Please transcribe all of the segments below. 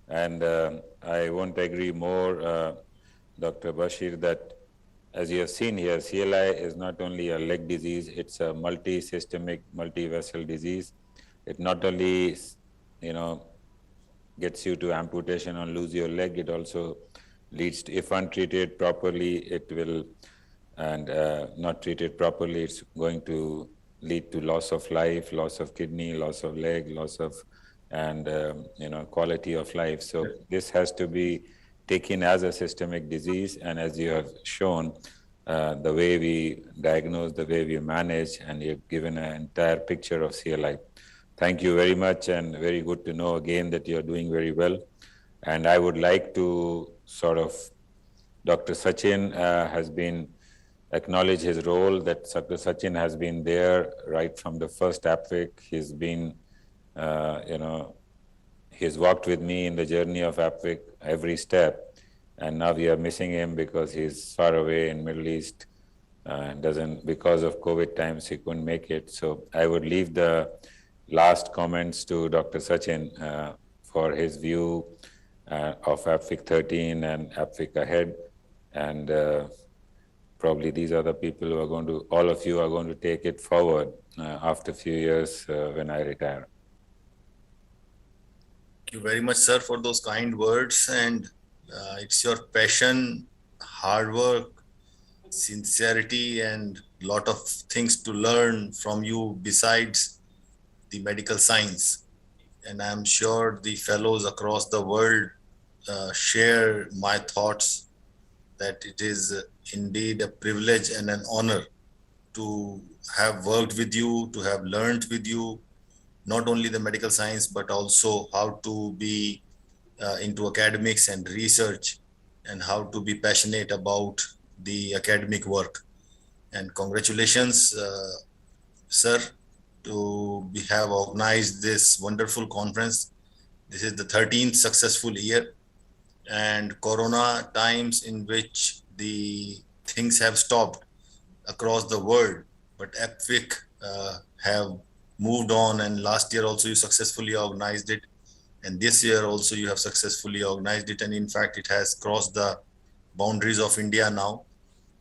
And I won't agree more, Dr. Bashir, that as you have seen here, CLI is not only a leg disease, it's a multi-systemic, multi-vessel disease. It not only, gets you to amputation or lose your leg, it also leads to, if untreated properly, it will, and not treated properly, it's going to lead to loss of life, loss of kidney, loss of leg, loss of, and quality of life. So this has to be taken as a systemic disease, and as you have shown, the way we diagnose, the way we manage, and you've given an entire picture of CLI. Thank you very much, and very good to know again that you're doing very well. And I would like to Dr. Sachin has been acknowledge his role, that Dr. Sachin has been there right from the first APVIC. He's been, he's walked with me in the journey of APVIC every step. And now we are missing him because he's far away in Middle East, because of COVID times, he couldn't make it. So I would leave the last comments to Dr. Sachin for his view of APVIC 13 and APVIC ahead. And probably these are the people who are going to, all of you are going to take it forward after a few years when I retire. Thank you very much, sir, for those kind words. And it's your passion, hard work, sincerity, and a lot of things to learn from you besides the medical science. And I'm sure the fellows across the world share my thoughts that it is indeed a privilege and an honor to have worked with you, to have learned with you, not only the medical science, but also how to be into academics and research, and how to be passionate about the academic work. And congratulations, sir, to have organized this wonderful conference. This is the 13th successful year, and Corona times in which the things have stopped across the world, but APVIC have moved on, and last year also you successfully organized it, and this year also you have successfully organized it, and in fact it has crossed the boundaries of India now.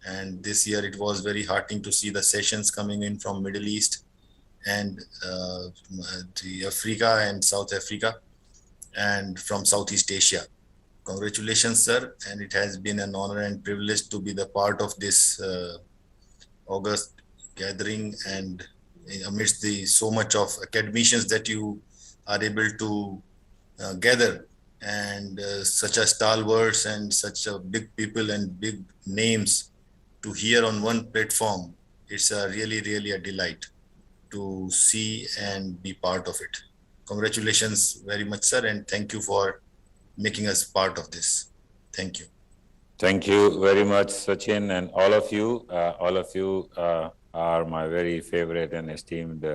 And this year it was very heartening to see the sessions coming in from Middle East and the Africa and South Africa and from Southeast Asia. Congratulations, sir, and it has been an honor and privilege to be the part of this August gathering, and amidst the so much of academicians that you are able to gather, and such as stalwarts and such a big people and big names to hear on one platform. It's really, really a delight to see and be part of it. Congratulations very much, sir, and thank you for making us part of this. Thank you. Thank you very much, Sachin, and all of you. Are my very favorite and esteemed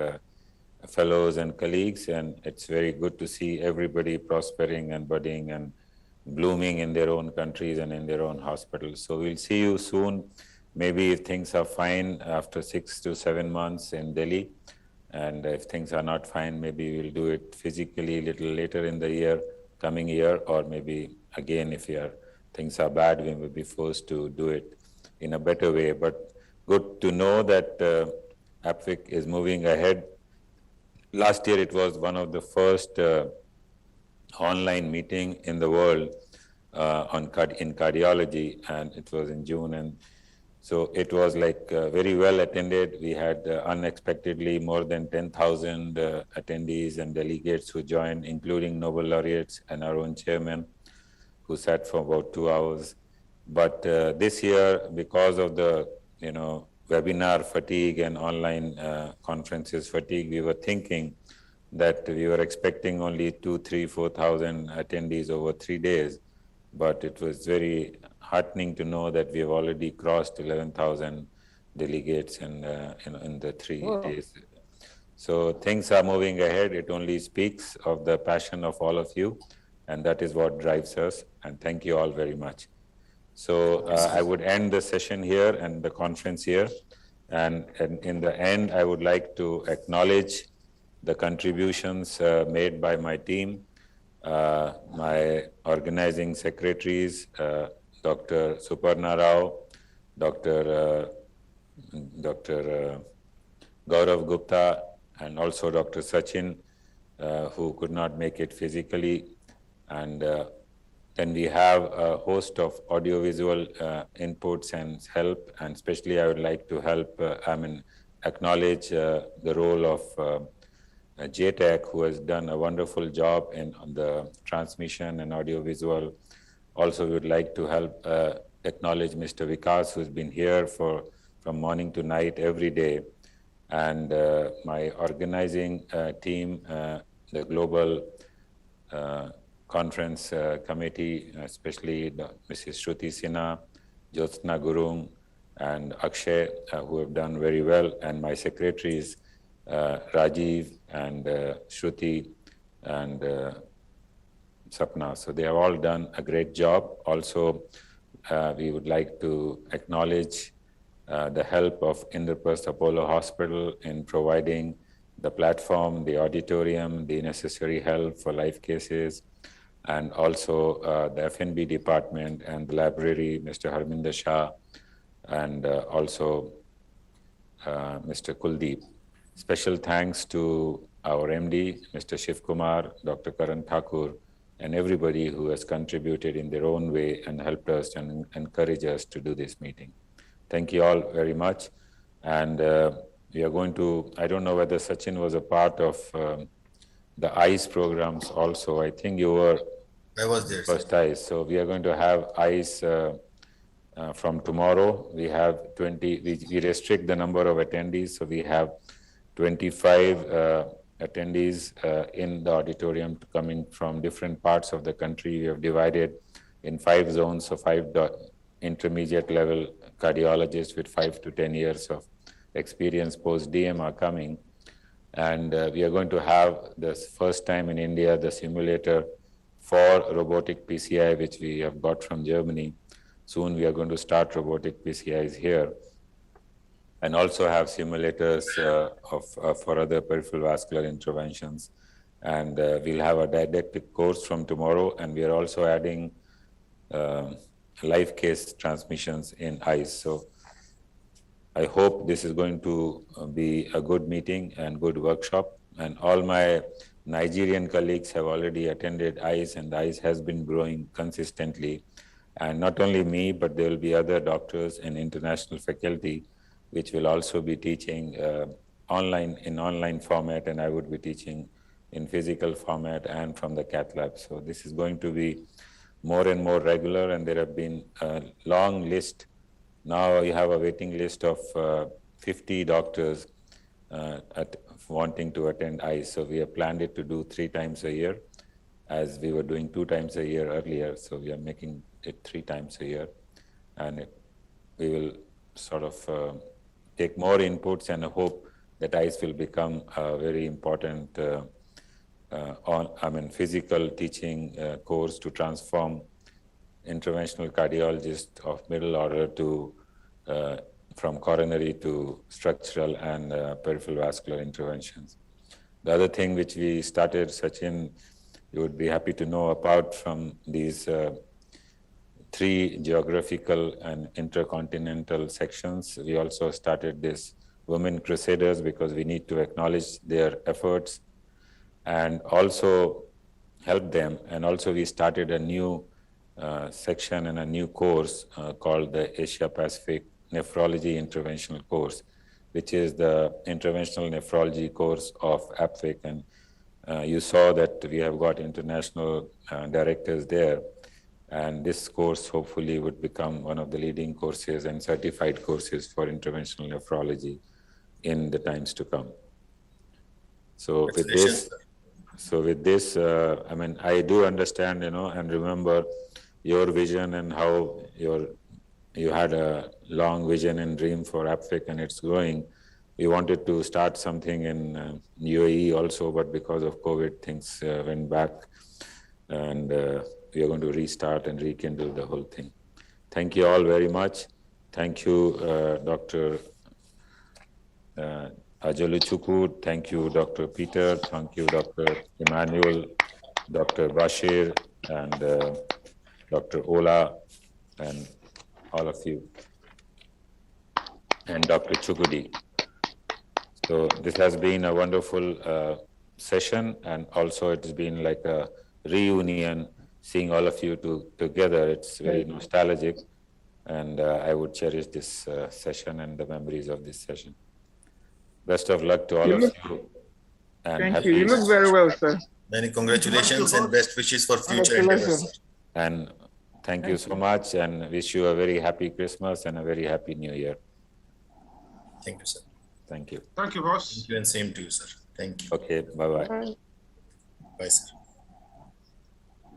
fellows and colleagues, and it's very good to see everybody prospering and budding and blooming in their own countries and in their own hospitals. So we'll see you soon. Maybe if things are fine after 6 to 7 months in Delhi, and if things are not fine, maybe we'll do it physically a little later in the year, coming year, or maybe again, if things are bad, we will be forced to do it in a better way. But good to know that APVIC is moving ahead. Last year, it was one of the first online meeting in the world in cardiology, and it was in June. And so it was like very well attended. We had unexpectedly more than 10,000 attendees and delegates who joined, including Nobel laureates and our own chairman, who sat for about 2 hours. But this year, because of the webinar fatigue and online conferences fatigue, we were thinking that we were expecting only 2,000, 3,000, 4,000 attendees over 3 days. But it was very heartening to know that we have already crossed 11,000 delegates in the 3 days. So things are moving ahead. It only speaks of the passion of all of you, and that is what drives us. And thank you all very much. So I would end the session here and the conference here. And in the end, I would like to acknowledge the contributions made by my team, my organizing secretaries, Dr. Suparna Rao, Dr. Gaurav Gupta, and also Dr. Sachin, who could not make it physically. And then we have a host of audiovisual inputs and help, and especially I would like to acknowledge the role of JTech, who has done a wonderful job on the transmission and audiovisual. Also, we would like to acknowledge Mr. Vikas, who's been here from morning to night every day, and my organizing team, the global conference committee, especially Mrs. Shruti Sinha, Jyotsna Gurung, and Akshay, who have done very well, and my secretaries, Rajiv and Shruti and Sapna. So they have all done a great job. Also, we would like to acknowledge the help of Indraprasth Apollo Hospital in providing the platform, the auditorium, the necessary help for live cases, and also the F&B department and the library, Mr. Harminder Shah, and also Mr. Kuldeep. Special thanks to our MD, Mr. Shiv Kumar, Dr. Karan Thakur, and everybody who has contributed in their own way and helped us and encouraged us to do this meeting. Thank you all very much. And we are going to, I don't know whether Sachin was a part of the ICE programs also. I think you were. I was there. First ICE. So we are going to have ICE from tomorrow. We have 20, we restrict the number of attendees. So we have 25 attendees in the auditorium coming from different parts of the country. We have divided in 5 zones, so 5 intermediate level cardiologists with 5 to 10 years of experience post-DM are coming. And we are going to have the first time in India, the simulator for robotic PCI, which we have got from Germany. Soon we are going to start robotic PCIs here, and also have simulators for other peripheral vascular interventions. And we'll have a didactic course from tomorrow, and we are also adding live case transmissions in ICE. So I hope this is going to be a good meeting and good workshop. And all my Nigerian colleagues have already attended ICE, and ICE has been growing consistently. And not only me, but there will be other doctors and international faculty, which will also be teaching online format, and I would be teaching in physical format and from the cath lab. So this is going to be more and more regular, and there have been a long list. Now you have a waiting list of 50 doctors wanting to attend ICE. So we have planned it to do 3 times a year, as we were doing 2 times a year earlier. So we are making it 3 times a year, and we will sort of take more inputs, and I hope that ICE will become a very important physical teaching course to transform interventional cardiologists of middle order to from coronary to structural and peripheral vascular interventions. The other thing which we started, Sachin, you would be happy to know, apart from these 3 geographical and intercontinental sections, we also started this Women Crusaders, because we need to acknowledge their efforts and also help them. And also we started a new section and a new course called the Asia Pacific Nephrology Interventional Course, which is the interventional nephrology course of APVIC. And you saw that we have got international directors there. And this course hopefully would become one of the leading courses and certified courses for interventional nephrology in the times to come. So with this, I do understand, and remember your vision and how you had a long vision and dream for APVIC, and it's growing. We wanted to start something in UAE also, but because of COVID, things went back, and we are going to restart and rekindle the whole thing. Thank you all very much. Thank you, Dr. Ajaluchukwu. Thank you, Dr. Peter. Thank you, Dr. Emmanuel, Dr. Bashir, and Dr. Ola, and all of you, and Dr. Chugudi. So this has been a wonderful session, and also it's been like a reunion, seeing all of you together. It's very nostalgic, and I would cherish this session and the memories of this session. Best of luck to all of you. And thank you. You look very well, sir. Many congratulations and best wishes for future endeavors, sir. And thank you so much, and wish you a very happy Christmas and a very happy New Year. Thank you, sir. Thank you. Thank you, boss. Thank you, and same to you, sir. Thank you. Okay, bye-bye. Bye, sir.